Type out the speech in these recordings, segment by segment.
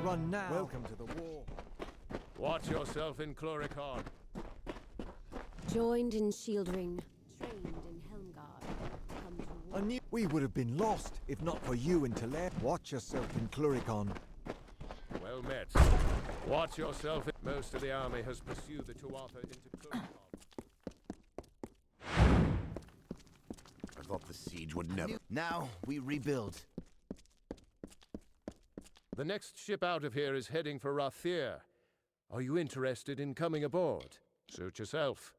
run now. Welcome to the war. Watch yourself in Cluricon. Joined in Shieldring, trained in Helmgard. Come to war. I knew we would have been lost if not for you and Tele. Watch yourself in Cluricon. Well met. Watch yourself. Most of the army has pursued the Tuatha into Cluricon. I thought the siege would never. Now we rebuild. The next ship out of here is heading for Rathir. Are you interested in coming aboard? Suit yourself.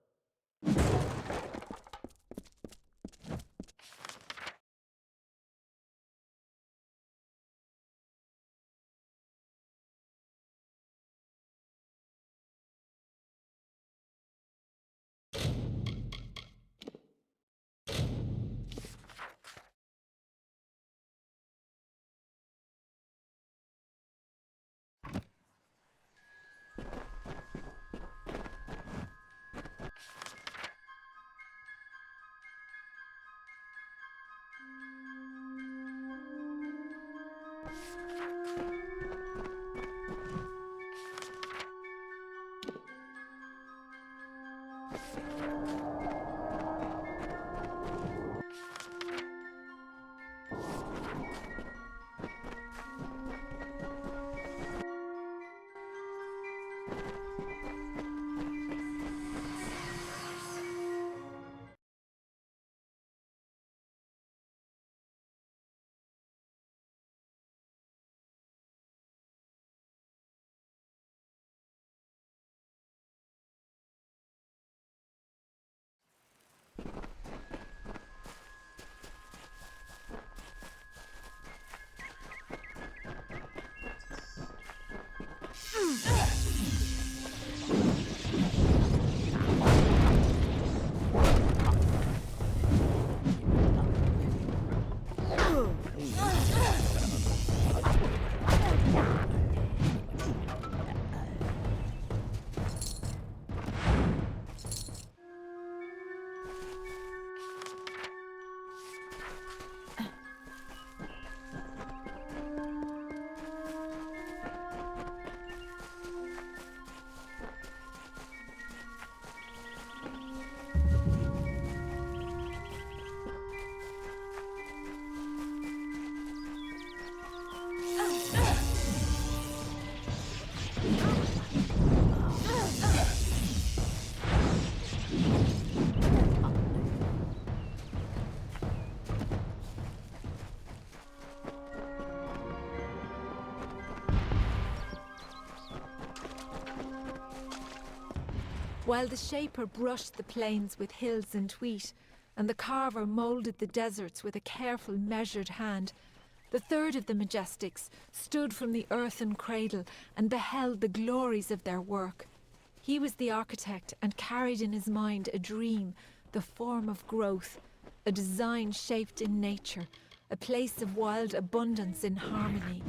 While the Shaper brushed the plains with hills and wheat, and the Carver moulded the deserts with a careful, measured hand, the third of the Majestics stood from the earthen cradle and beheld the glories of their work. He was the architect and carried in his mind a dream, the form of growth, a design shaped in nature, a place of wild abundance in harmony.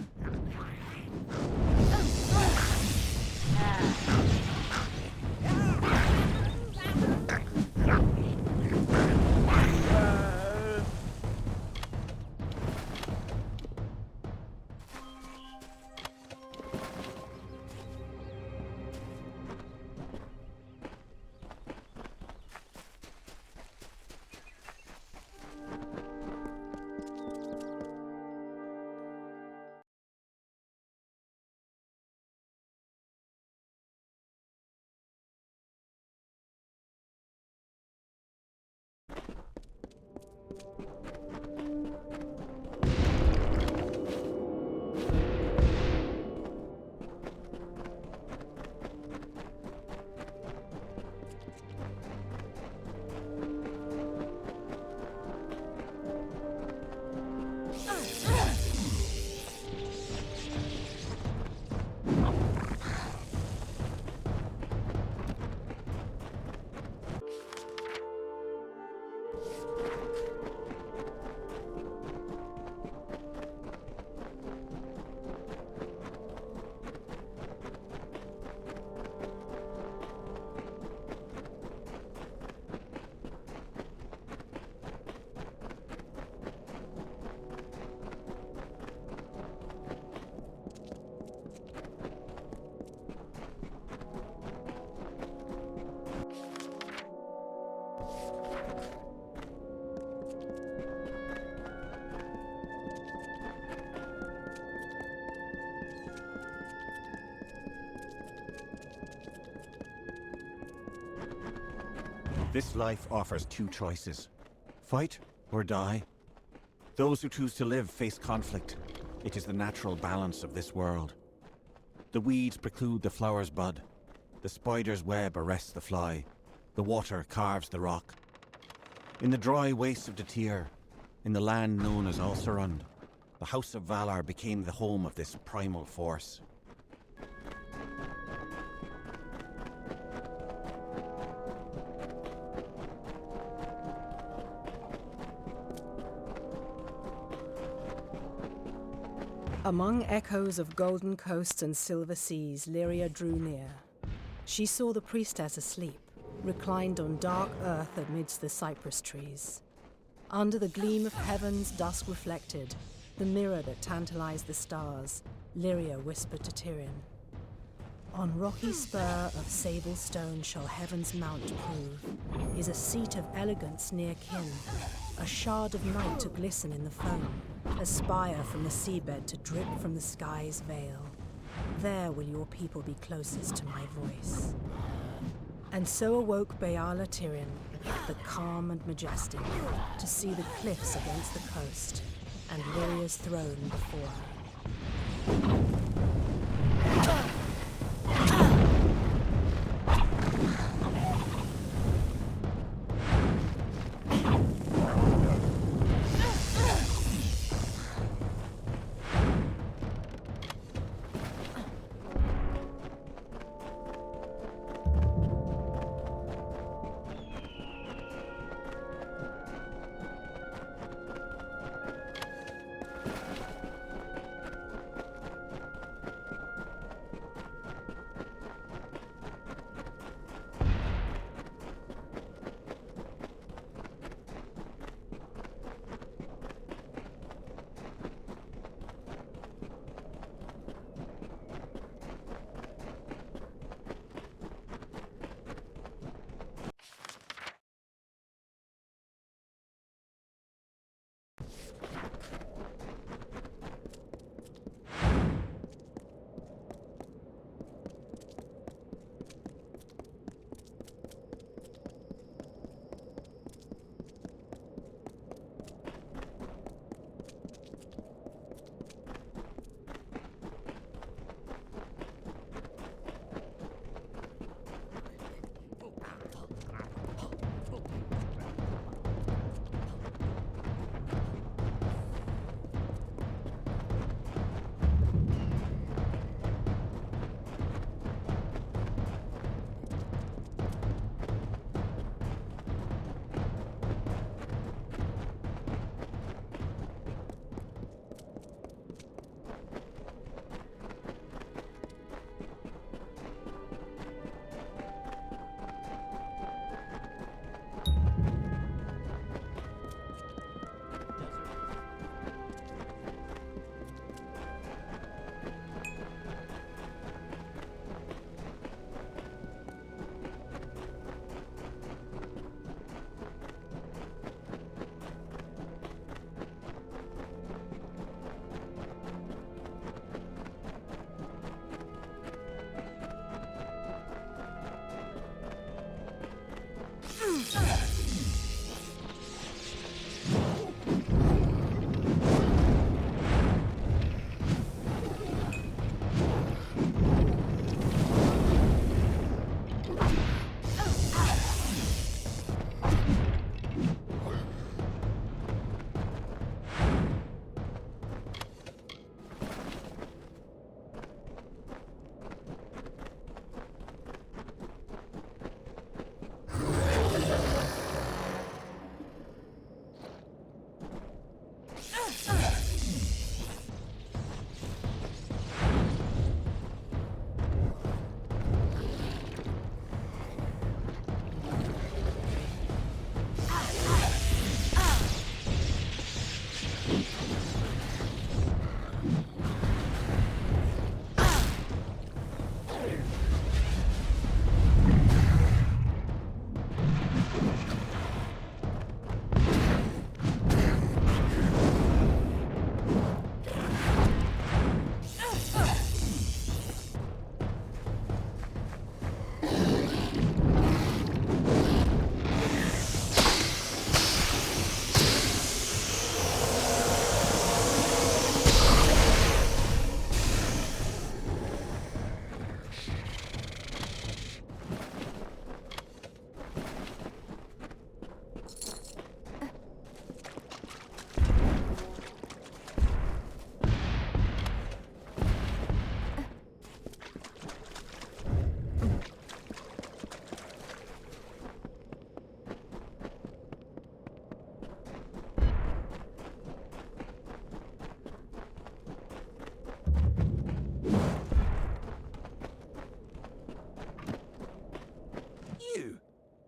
This life offers two choices. Fight or die. Those who choose to live face conflict. It is the natural balance of this world. The weeds preclude the flower's bud. The spider's web arrests the fly. The water carves the rock. In the dry wastes of the Tyr, in the land known as Ulcerund, the House of Valar became the home of this primal force. Among echoes of golden coasts and silver seas, Lyria drew near. She saw the priestess asleep, reclined on dark earth amidst the cypress trees. Under the gleam of heaven's dusk reflected, the mirror that tantalized the stars, Lyria whispered to Tyrion, "On rocky spur of sable stone shall heaven's mount prove, is a seat of elegance near kin, a shard of night to glisten in the foam, a spire from the seabed to drip from the sky's veil. There will your people be closest to my voice." And so awoke Beala Tyrion, the calm and majestic, to see the cliffs against the coast, and Lyria's throne before her.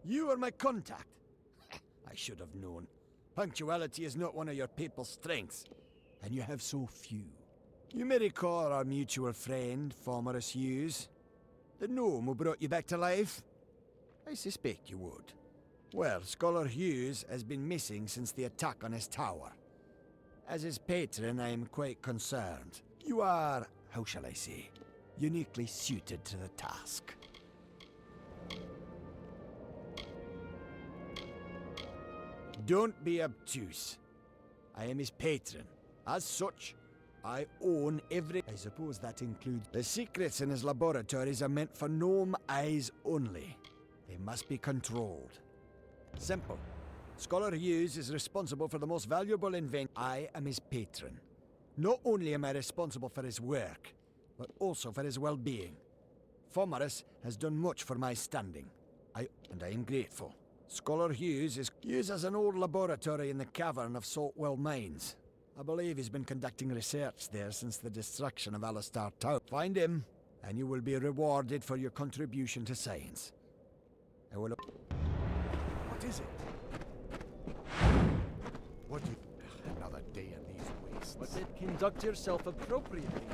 You are my contact. I should have known. Punctuality is not one of your people's strengths, and you have so few. You may recall our mutual friend, Formerus Hughes. The gnome who brought you back to life? I suspect you would. Well, Scholar Hughes has been missing since the attack on his tower. As his patron, I am quite concerned. You are, how shall I say, uniquely suited to the task. Don't be obtuse. I am his patron. As such, I own every... I suppose that includes... The secrets in his laboratories are meant for gnome eyes only. They must be controlled. Simple. Scholar Hughes is responsible for the most valuable invention. I am his patron. Not only am I responsible for his work, but also for his well-being. Formerus has done much for my standing. I am grateful. Scholar Hughes is used as an old laboratory in the cavern of Saltwell Mines. I believe he's been conducting research there since the destruction of Alistar Tower. Find him, and you will be rewarded for your contribution to science. I will... What is it? What do you... Another day in these wastes. But then conduct yourself appropriately.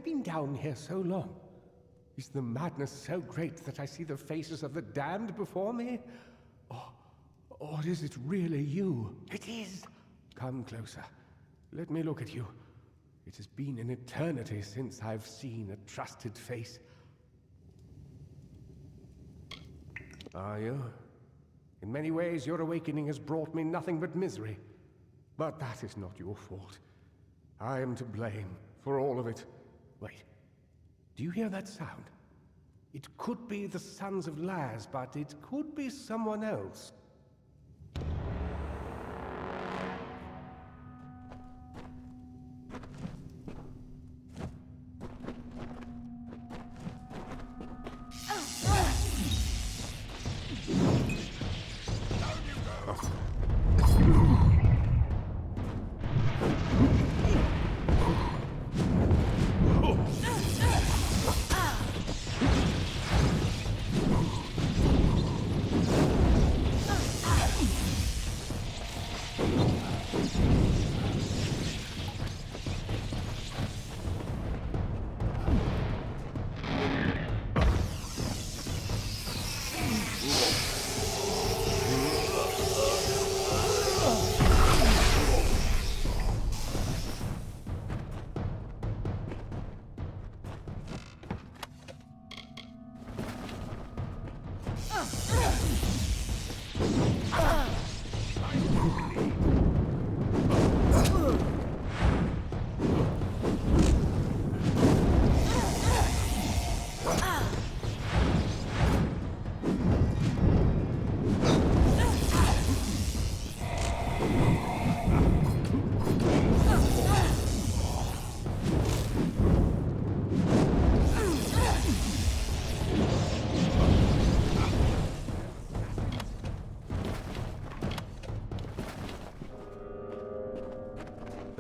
been down here so long? Is the madness so great that I see the faces of the damned before me? Or is it really you? It is! Come closer. Let me look at you. It has been an eternity since I've seen a trusted face. Are you? In many ways, your awakening has brought me nothing but misery. But that is not your fault. I am to blame for all of it. Wait. Do you hear that sound? It could be the Sons of Laz, but it could be someone else.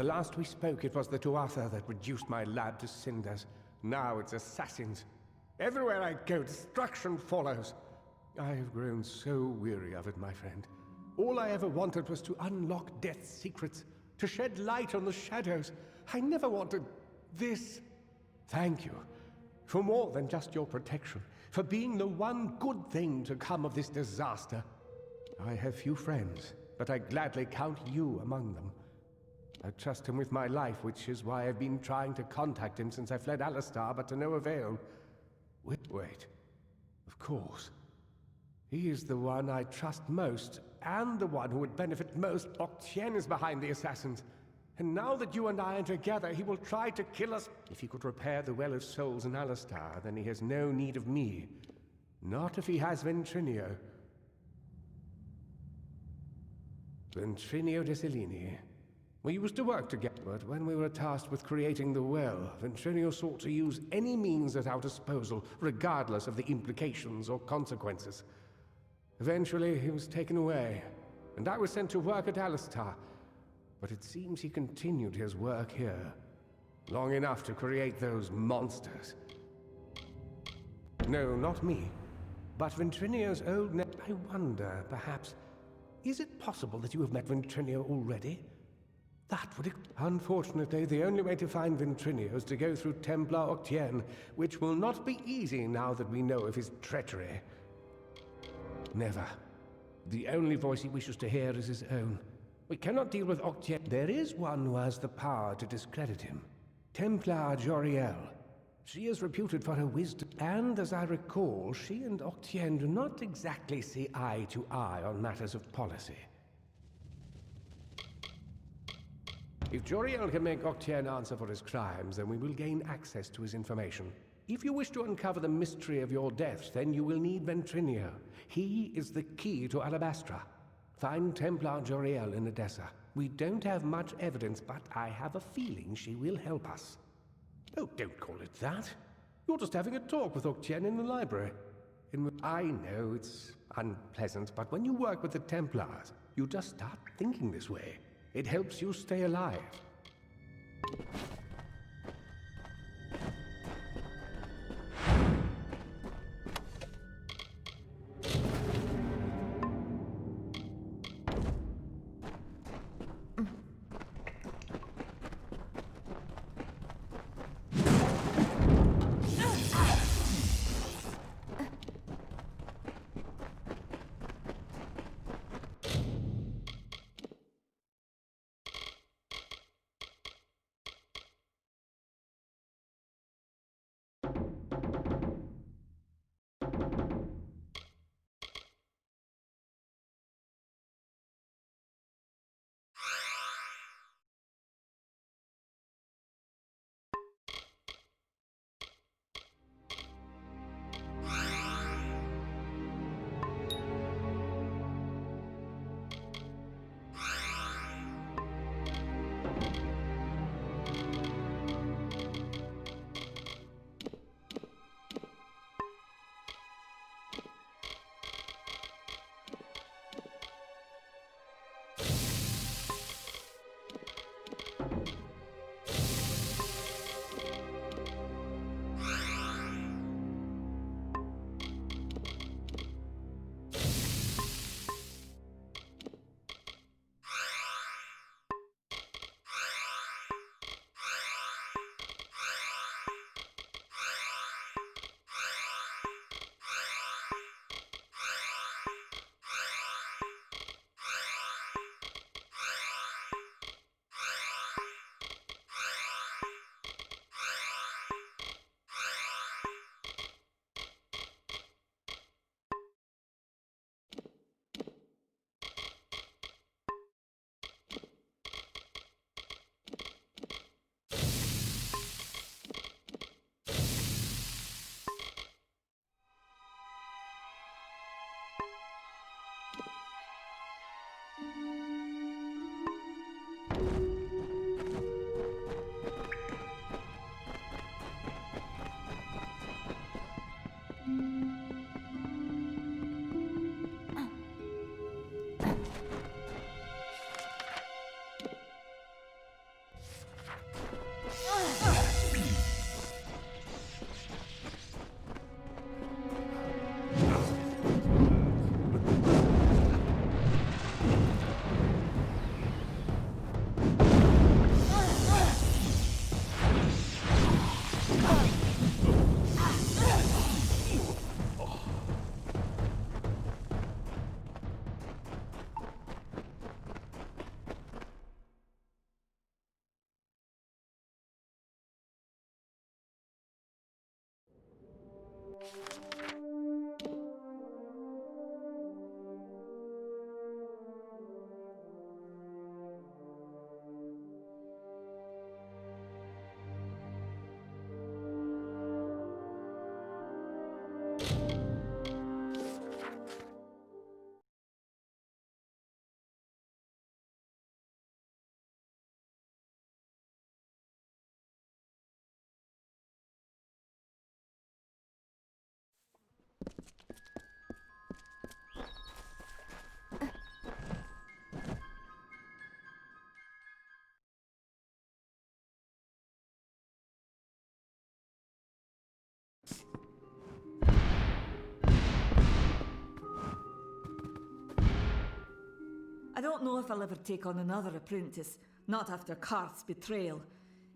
The last we spoke, it was the Tuatha that reduced my lab to cinders. Now it's assassins. Everywhere I go, destruction follows. I have grown so weary of it, my friend. All I ever wanted was to unlock death's secrets, to shed light on the shadows. I never wanted this. Thank you for more than just your protection, for being the one good thing to come of this disaster. I have few friends, but I gladly count you among them. I trust him with my life, which is why I've been trying to contact him since I fled Alistar, but to no avail. Wait. Of course. He is the one I trust most, and the one who would benefit most. Octien is behind the assassins. And now that you and I are together, he will try to kill us. If he could repair the Well of Souls in Alistar, then he has no need of me. Not if he has Ventrinio. Ventrinio de Selene. We used to work together, but when we were tasked with creating the well, Ventrinio sought to use any means at our disposal, regardless of the implications or consequences. Eventually, he was taken away, and I was sent to work at Alistar. But it seems he continued his work here, long enough to create those monsters. No, not me, but Ventrinio's old I wonder, perhaps, is it possible that you have met Ventrinio already? That would... Unfortunately, the only way to find Ventrinio is to go through Templar Octien, which will not be easy now that we know of his treachery. Never. The only voice he wishes to hear is his own. We cannot deal with Octien. There is one who has the power to discredit him. Templar Joriel. She is reputed for her wisdom, and as I recall, she and Octien do not exactly see eye to eye on matters of policy. If Joriel can make Octien answer for his crimes, then we will gain access to his information. If you wish to uncover the mystery of your deaths, then you will need Ventrinio. He is the key to Alabastra. Find Templar Joriel in Edessa. We don't have much evidence, but I have a feeling she will help us. Oh, don't call it that. You're just having a talk with Octien in the library. I know it's unpleasant, but when you work with the Templars, you just start thinking this way. It helps you stay alive. I don't know if I'll ever take on another apprentice, not after Karth's betrayal.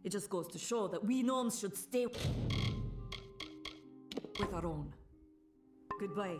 It just goes to show that we gnomes should stay with our own. Goodbye.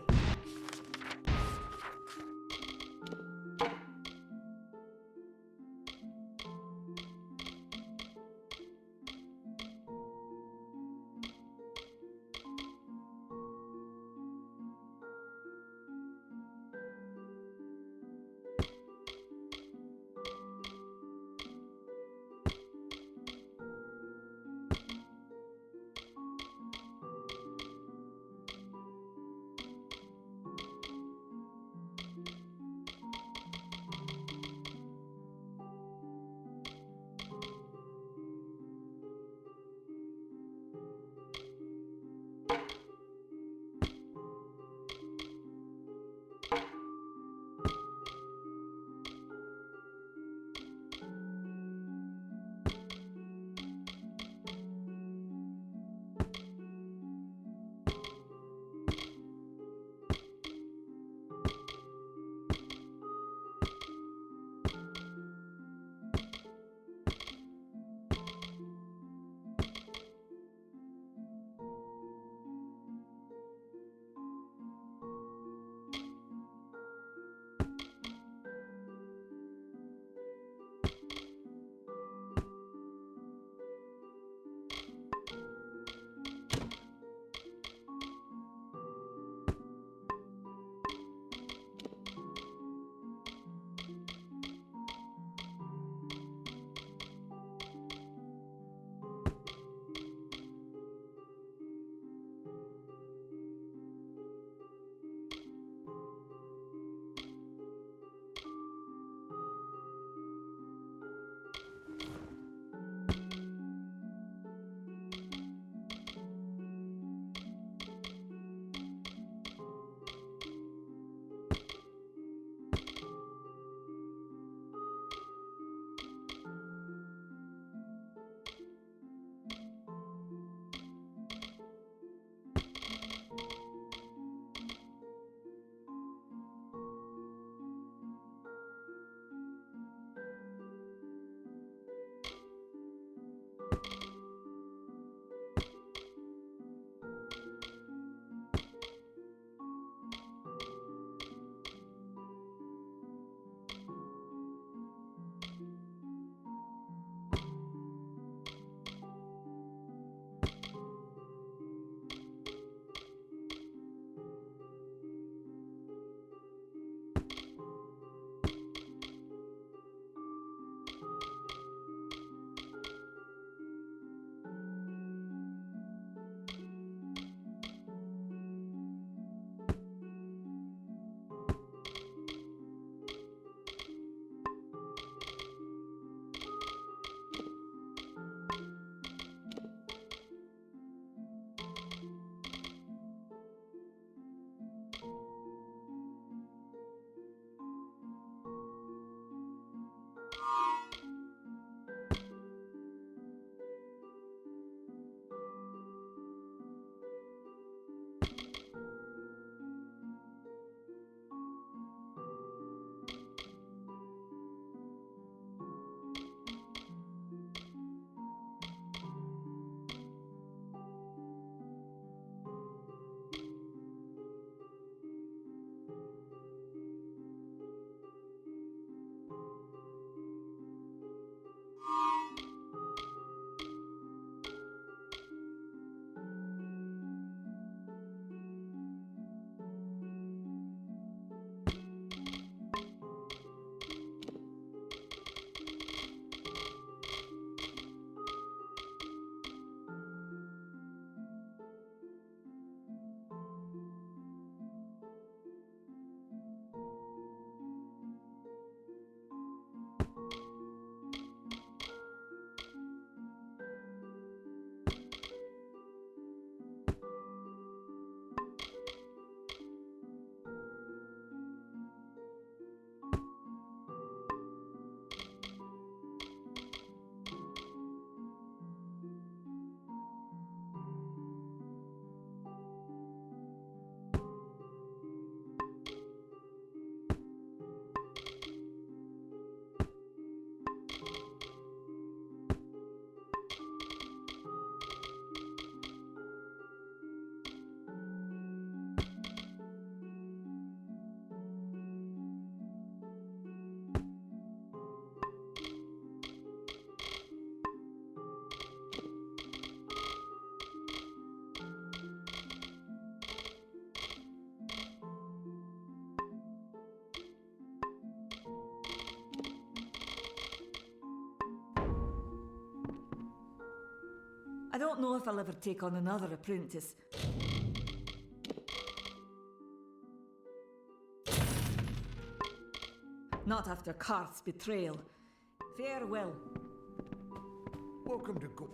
I don't know if I'll ever take on another apprentice. Not after Karth's betrayal. Farewell. Welcome to go.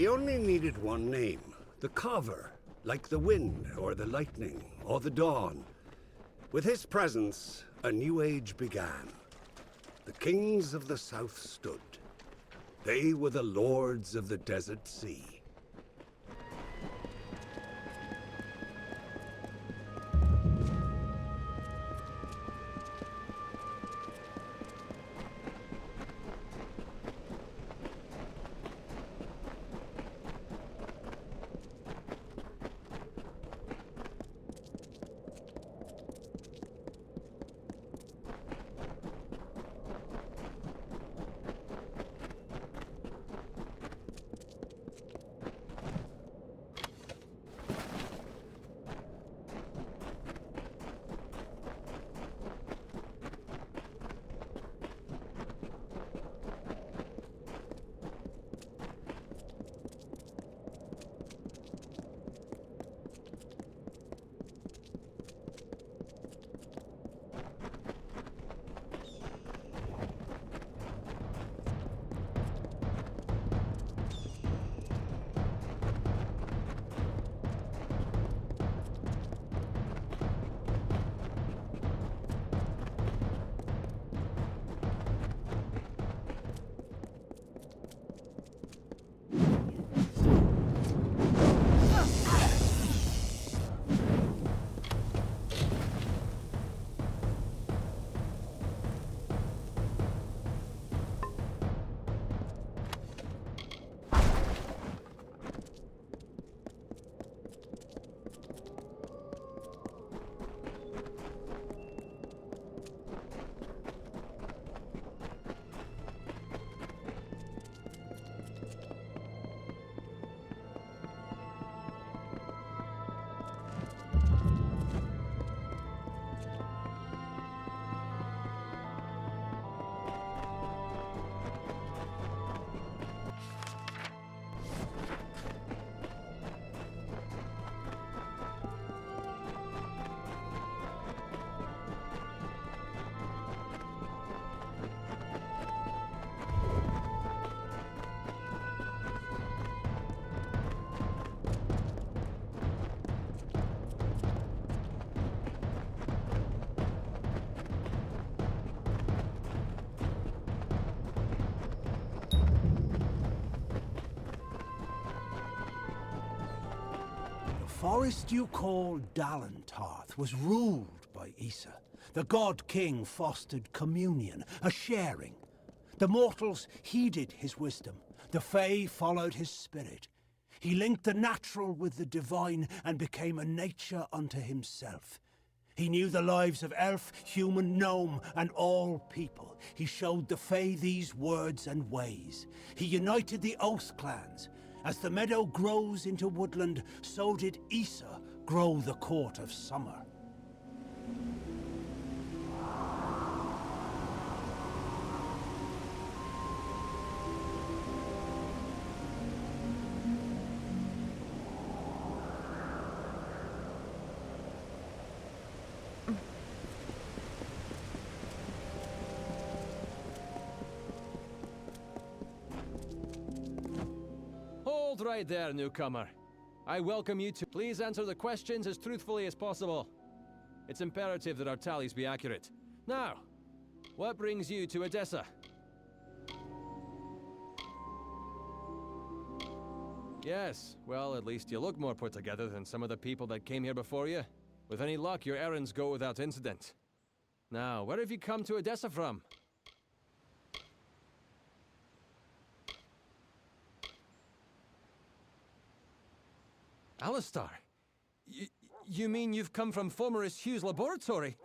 He only needed one name, the Carver, like the wind, or the lightning, or the dawn. With his presence, a new age began. The kings of the south stood. They were the lords of the desert sea. forest you call Dalentarth was ruled by Issa. The god-king fostered communion, a sharing. The mortals heeded his wisdom. The Fae followed his spirit. He linked the natural with the divine and became a nature unto himself. He knew the lives of elf, human, gnome, and all people. He showed the Fae these words and ways. He united the Oath clans. As the meadow grows into woodland, so did Issa grow the court of summer. Hold right there, newcomer. I welcome you to please answer the questions as truthfully as possible. It's imperative that our tallies be accurate. Now, what brings you to Edessa? Yes, well, at least you look more put together than some of the people that came here before you. With any luck, your errands go without incident. Now, where have you come to Edessa from? Alistar? You mean you've come from Fomerus Hugh's laboratory?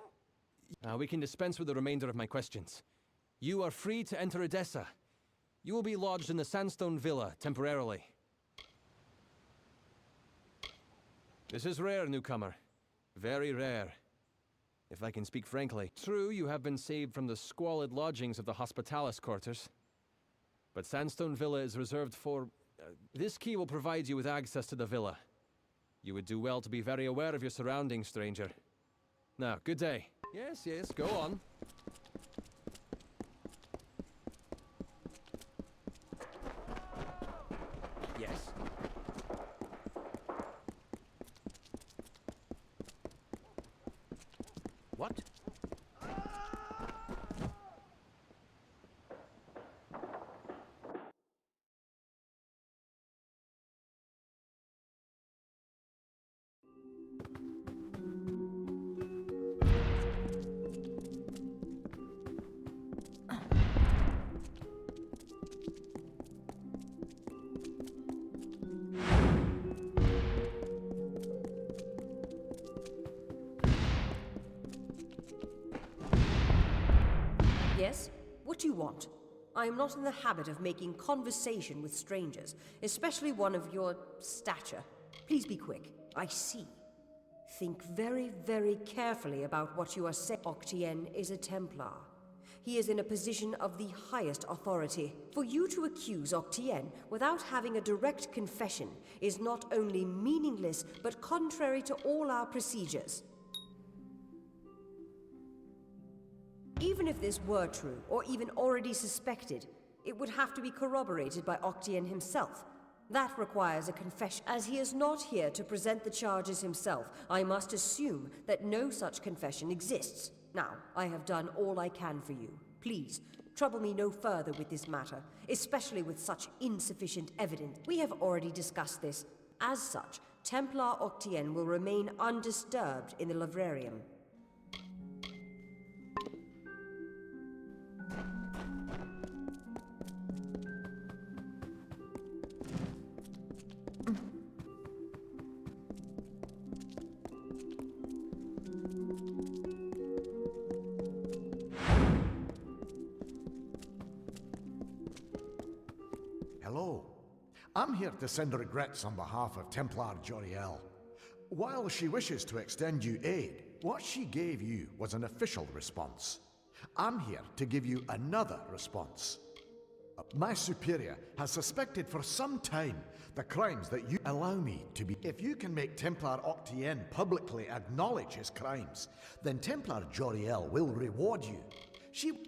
We can dispense with the remainder of my questions. You are free to enter Edessa. You will be lodged in the Sandstone Villa, temporarily. This is rare, newcomer. Very rare. If I can speak frankly. True, you have been saved from the squalid lodgings of the Hospitalis quarters. But Sandstone Villa is reserved for... this key will provide you with access to the villa. You would do well to be very aware of your surroundings, stranger. Now, good day. Yes, go on. Yes. What? Yes? What do you want? I am not in the habit of making conversation with strangers, especially one of your stature. Please be quick. I see. Think very, very carefully about what you are saying. Octien is a Templar. He is in a position of the highest authority. For you to accuse Octien without having a direct confession is not only meaningless, but contrary to all our procedures. Even if this were true, or even already suspected, it would have to be corroborated by Octien himself. That requires a confession. As he is not here to present the charges himself, I must assume that no such confession exists. Now, I have done all I can for you. Please, trouble me no further with this matter, especially with such insufficient evidence. We have already discussed this. As such, Templar Octien will remain undisturbed in the Livrarium. Hello. I'm here to send regrets on behalf of Templar Joriel. While she wishes to extend you aid, what she gave you was an official response. I'm here to give you another response. My superior has suspected for some time the crimes that you allow me to be. If you can make Templar Octien publicly acknowledge his crimes, then Templar Joriel will reward you.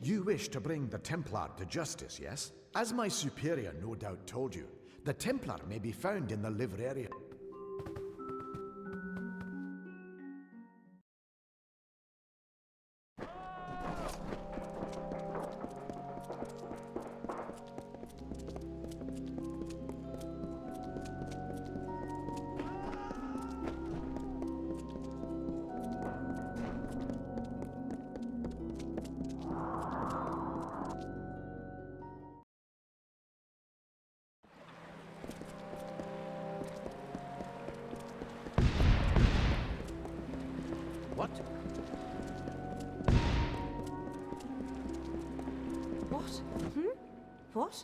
You wish to bring the Templar to justice, yes? As my superior no doubt told you, the Templar may be found in the Livrarium. What?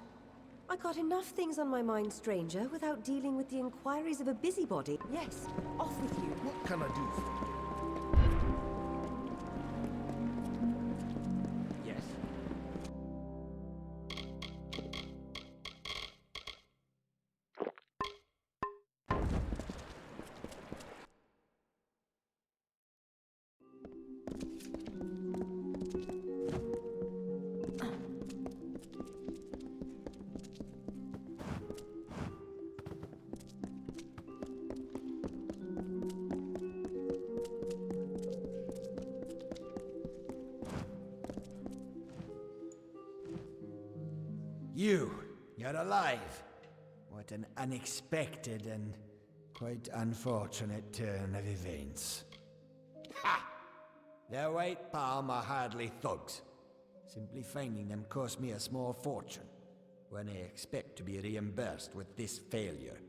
I got enough things on my mind, stranger, without dealing with the inquiries of a busybody. Yes, off with you. What can I do for you? Yes. You're alive. What an unexpected and quite unfortunate turn of events. Ha! The White Palm are hardly thugs. Simply finding them cost me a small fortune, when I expect to be reimbursed with this failure.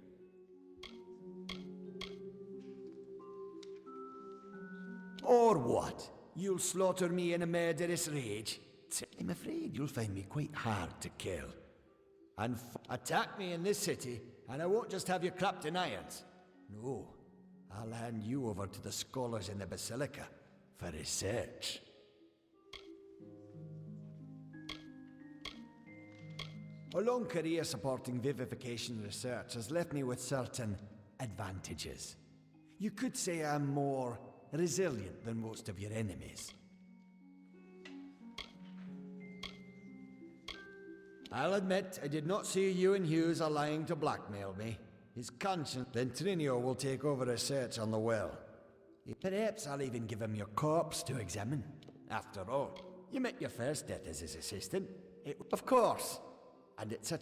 Or what? You'll slaughter me in a murderous rage? I'm afraid you'll find me quite hard to kill. And attack me in this city, and I won't just have you clapped in irons. No, I'll hand you over to the scholars in the Basilica for research. A long career supporting vivification research has left me with certain advantages. You could say I'm more resilient than most of your enemies. I'll admit, I did not see you and Hughes are lying to blackmail me. His conscience, then Trinio will take over research on the well. Perhaps I'll even give him your corpse to examine. After all, you met your first death as his assistant. Of course. And it's a...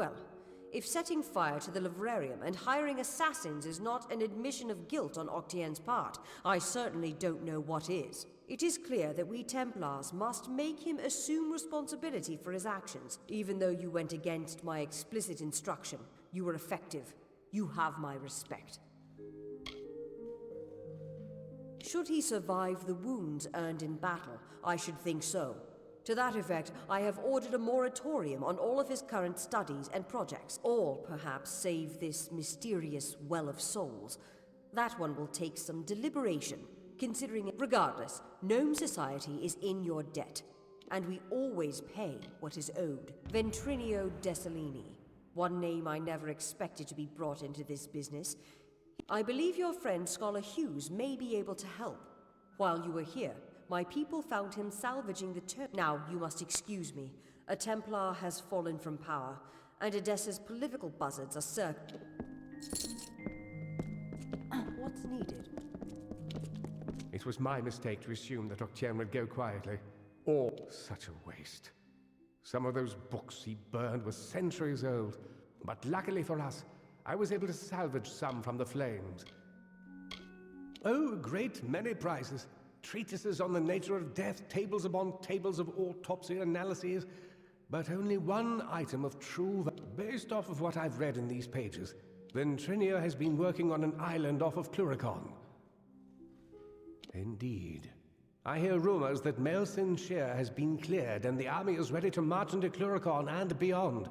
Well, if setting fire to the livrarium and hiring assassins is not an admission of guilt on Octien's part, I certainly don't know what is. It is clear that we Templars must make him assume responsibility for his actions. Even though you went against my explicit instruction, you were effective. You have my respect. Should he survive the wounds earned in battle, I should think so. To that effect, I have ordered a moratorium on all of his current studies and projects, all perhaps save this mysterious Well of Souls. That one will take some deliberation, considering it. Regardless, Gnome Society is in your debt, and we always pay what is owed. Ventrinio Desalini, one name I never expected to be brought into this business. I believe your friend Scholar Hughes may be able to help. While you were here, my people found him salvaging the Now, you must excuse me. A Templar has fallen from power, and Edessa's political buzzards are What's needed? It was my mistake to assume that Octien would go quietly. Or such a waste. Some of those books he burned were centuries old, but luckily for us, I was able to salvage some from the flames. Oh, a great many prizes. Treatises on the nature of death, tables upon tables of autopsy analyses, but only one item of true based off of what I've read in these pages. Ventrinio has been working on an island off of Cluricon. Indeed. I hear rumors that Melsin Shear has been cleared and the army is ready to march into Cluricon and beyond.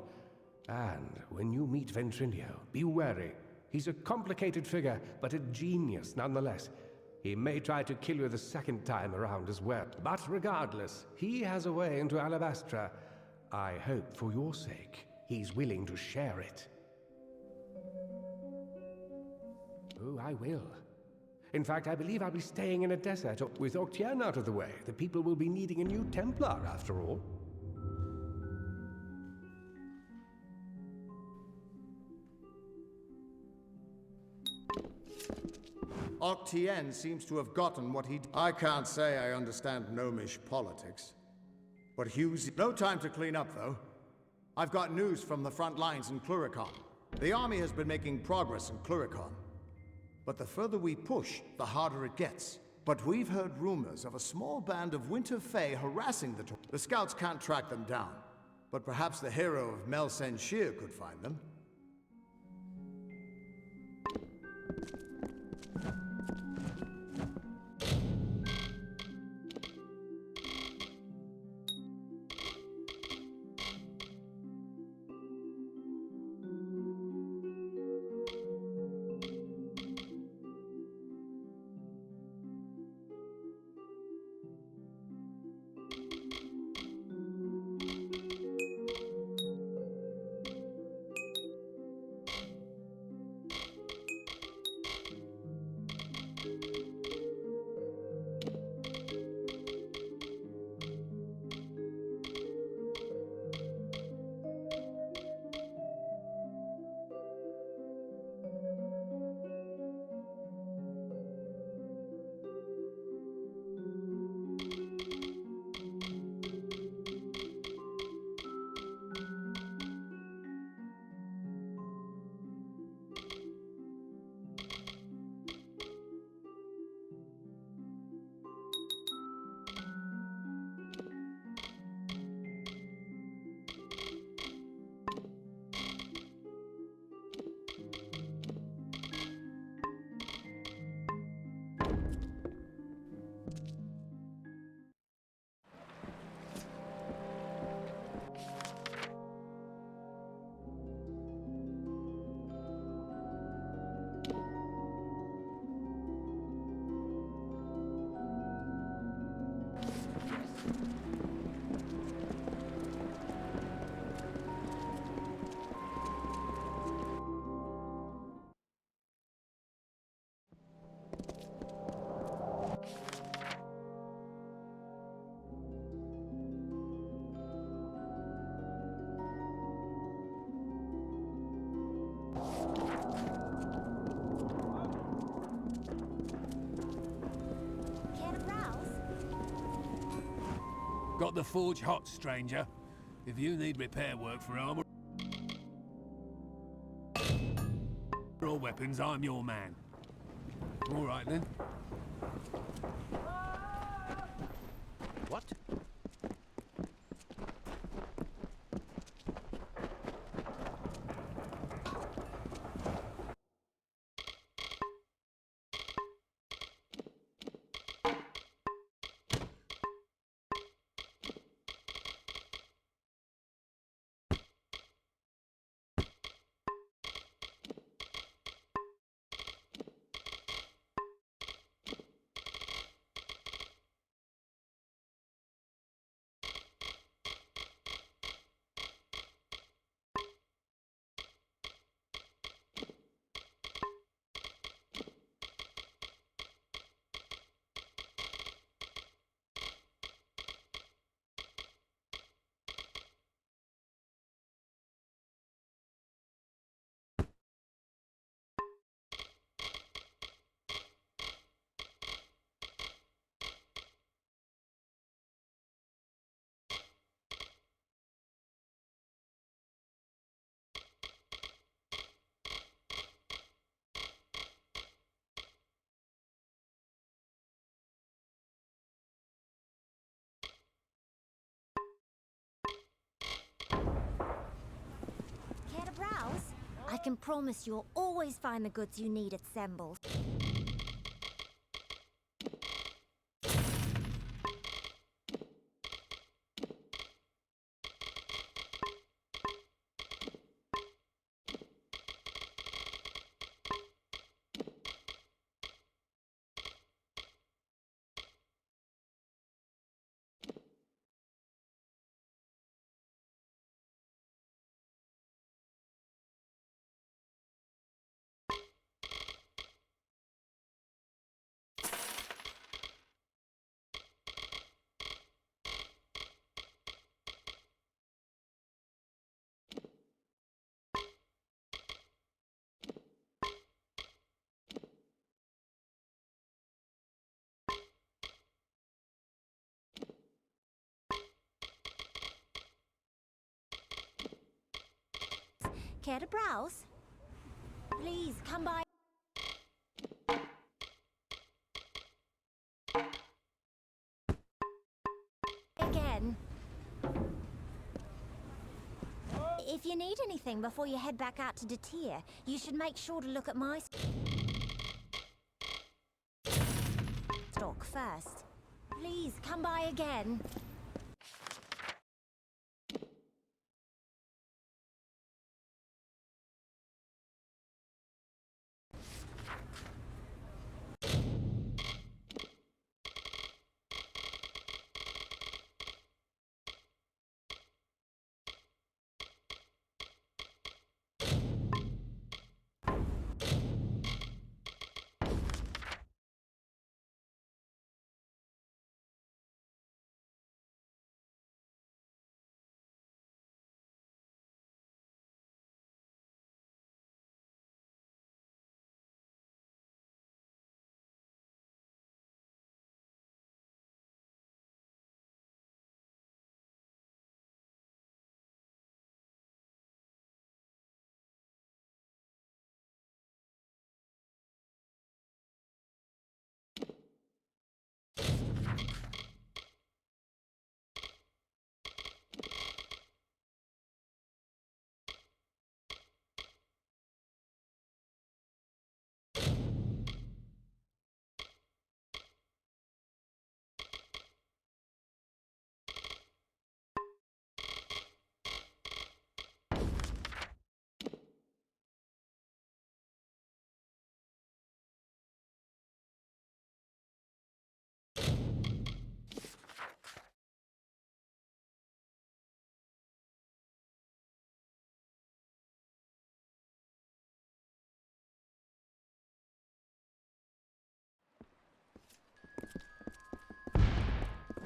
And when you meet Ventrinio, be wary. He's a complicated figure, but a genius nonetheless. He may try to kill you the second time around as well. But regardless, he has a way into Alabastra. I hope, for your sake, he's willing to share it. Oh, I will. In fact, I believe I'll be staying in a desert with Octien out of the way. The people will be needing a new Templar, after all. Octien seems to have gotten what he... I can't say I understand gnomish politics. But Hughes... No time to clean up, though. I've got news from the front lines in Cluricon. The army has been making progress in Cluricon. But the further we push, the harder it gets. But we've heard rumors of a small band of Winter Fae harassing the... The scouts can't track them down. But perhaps the hero of Mel Senshir could find them. Got the forge hot, stranger. If you need repair work for armor or weapons, I'm your man. All right then. What? Care to browse? I can promise you'll always find the goods you need at Sembles. Care to browse? Please, come by. Again. If you need anything before you head back out to Detir, you should make sure to look at my stock first. Please, come by again.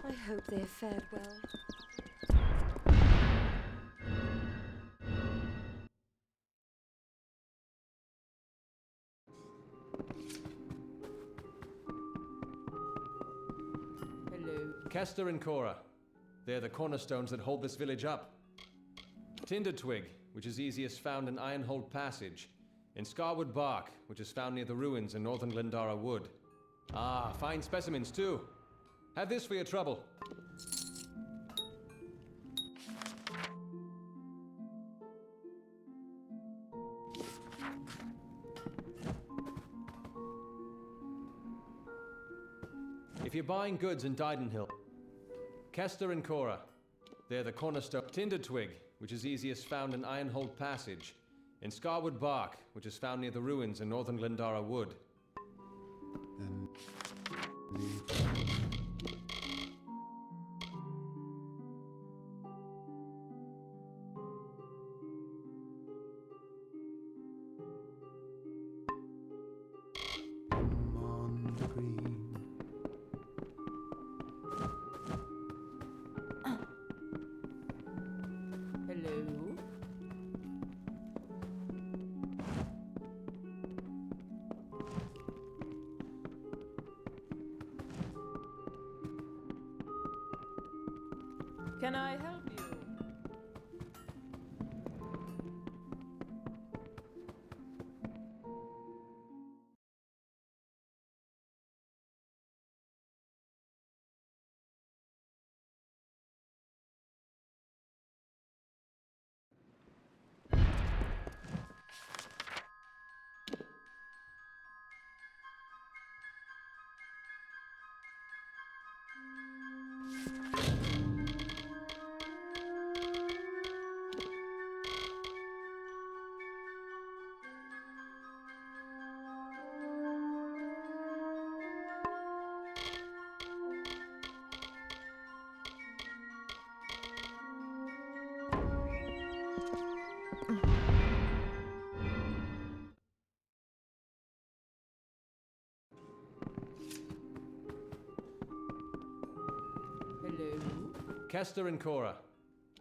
I hope they have fared well. Hello. Kester and Cora. They're the cornerstones that hold this village up. Tinder Twig, which is easiest found in Ironhold Passage. In Scarwood Bark, which is found near the ruins in northern Glendara Wood. Ah, fine specimens too. Have this for your trouble. If you're buying goods in Didenhill, Kester and Cora. They're the cornerstone. Tinder Twig, which is easiest found in Ironhold Passage. In Scarwood Bark, which is found near the ruins in northern Glendara Wood. Hello? Can I help you? Kester and Cora.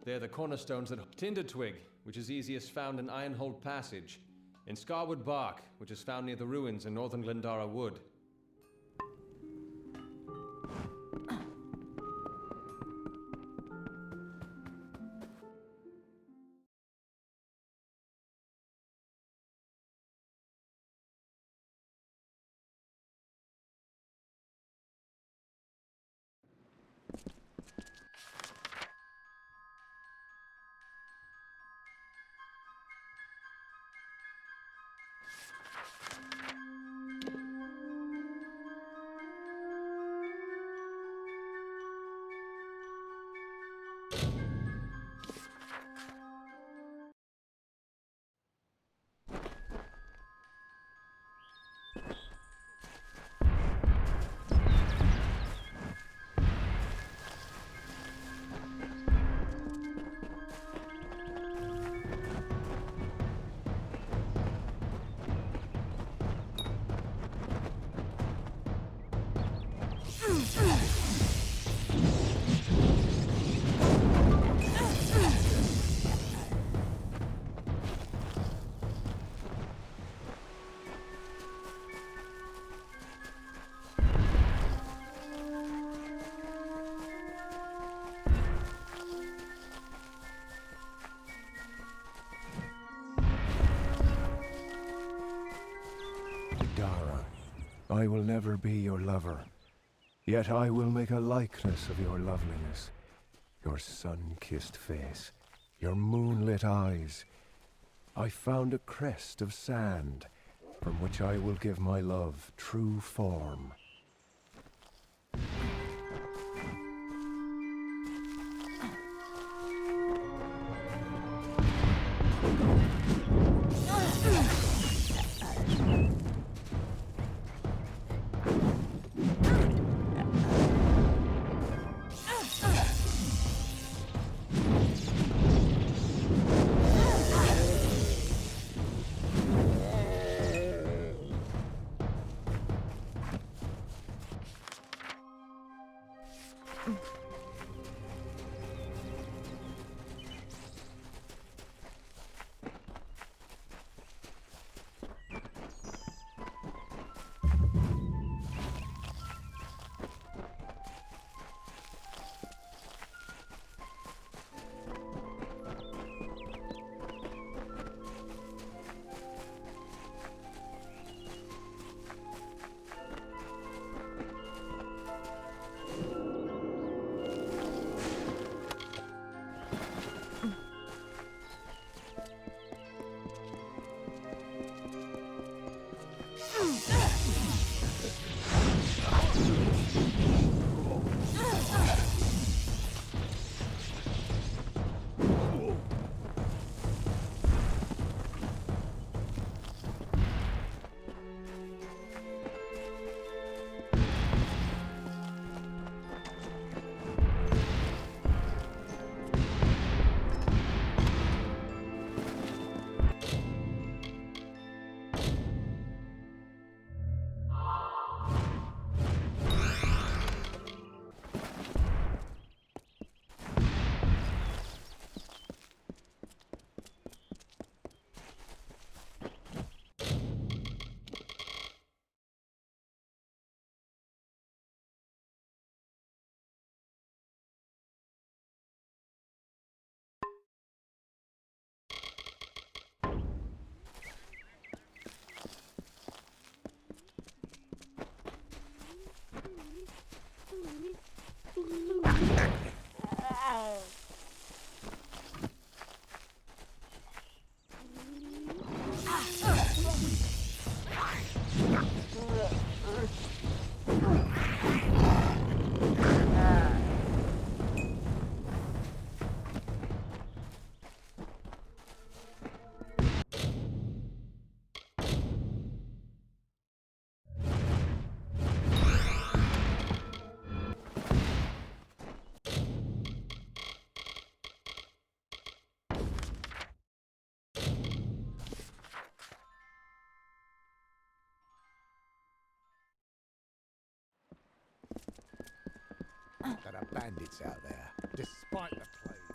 They're the cornerstones that... Tinder Twig, which is easiest found in Ironhold Passage. In Scarwood Bark, which is found near the ruins in northern Glendara Wood. Dara, I will never be your lover, yet I will make a likeness of your loveliness, your sun-kissed face, your moonlit eyes. I found a crest of sand, from which I will give my love true form. There are bandits out there, despite the plague.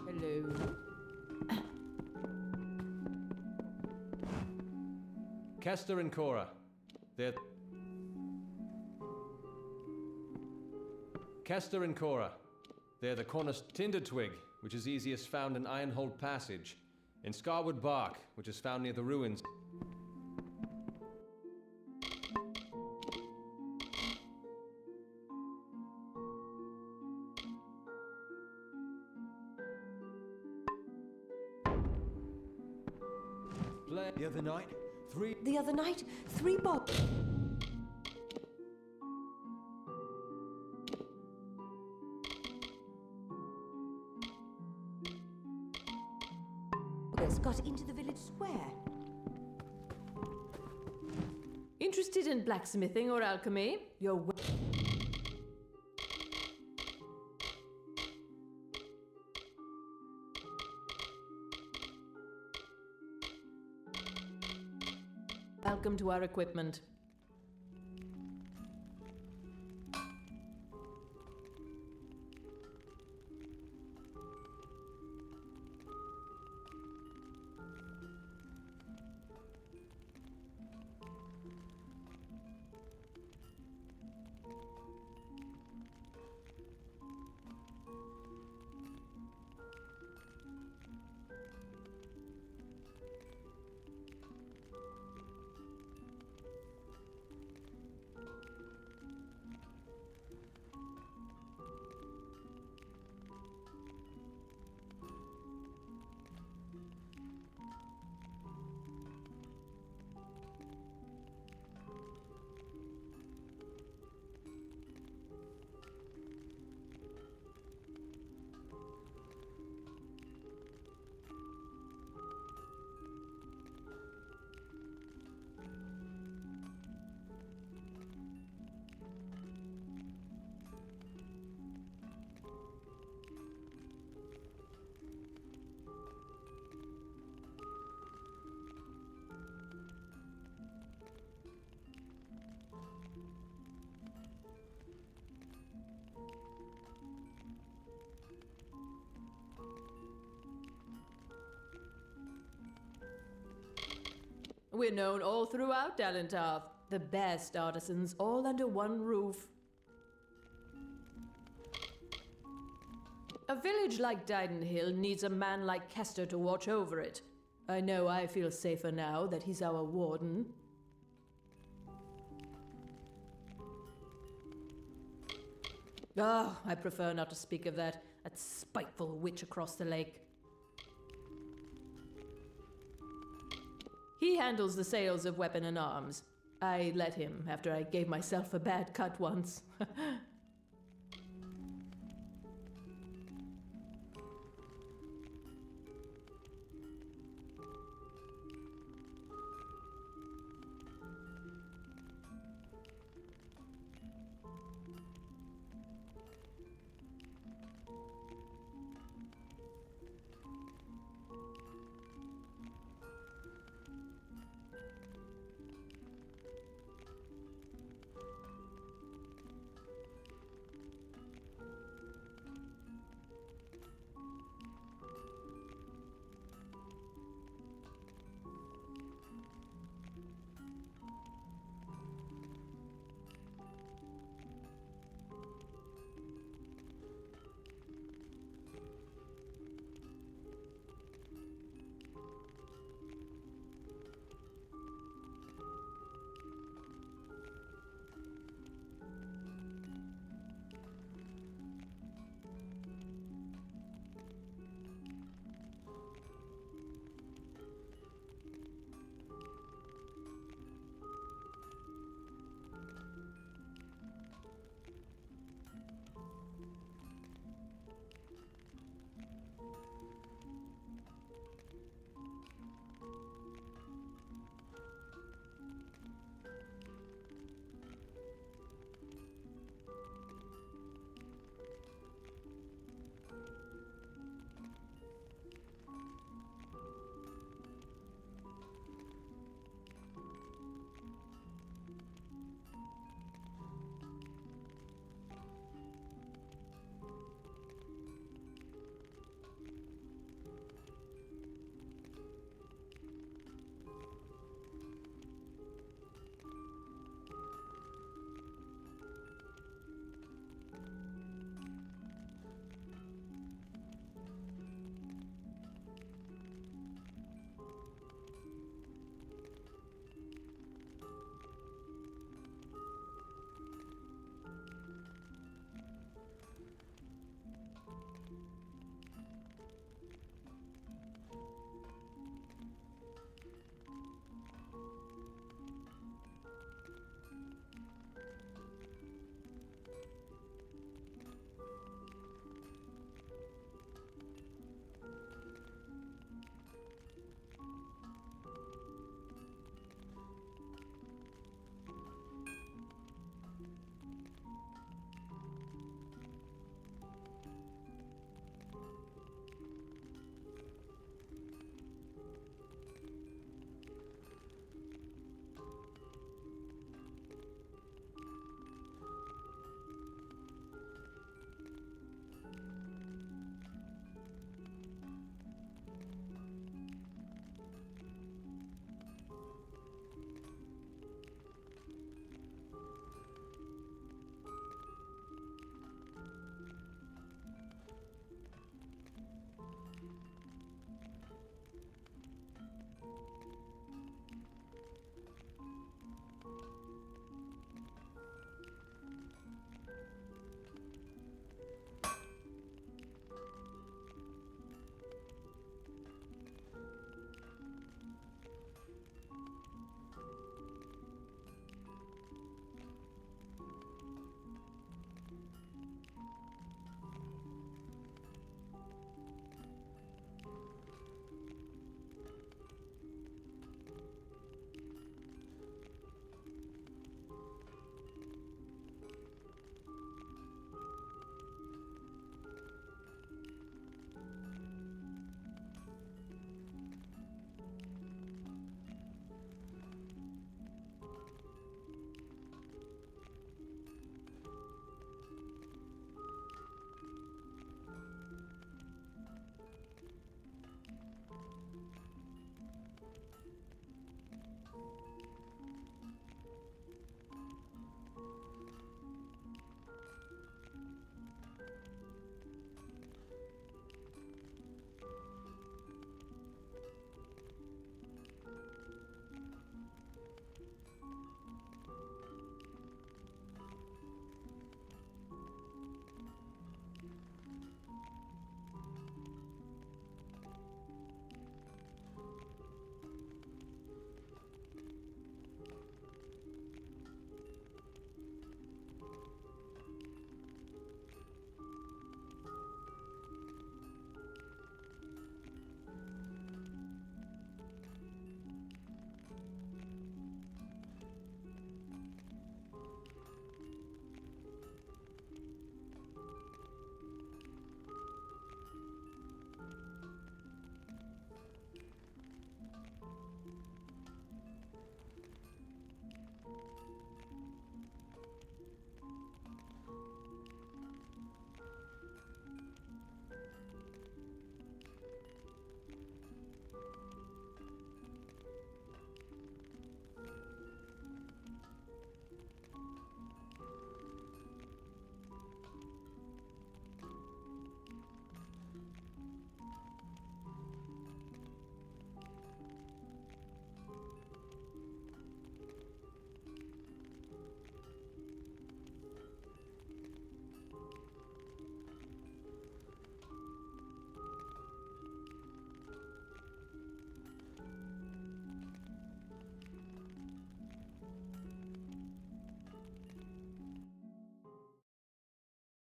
Hello. Kester and Cora. They're... Kester and Cora. They're the Tinder Twig, which is easiest found in Ironhold Passage. In Scarwood Bark, which is found near the ruins. The other night, three bob. Got into the village square. Interested in blacksmithing or alchemy? You're welcome to our equipment. We're known all throughout Dalentarth. The best artisans, all under one roof. A village like Dyden Hill needs a man like Kester to watch over it. I know I feel safer now that he's our warden. Oh, I prefer not to speak of that spiteful witch across the lake. He handles the sales of weapon and arms. I let him after I gave myself a bad cut once.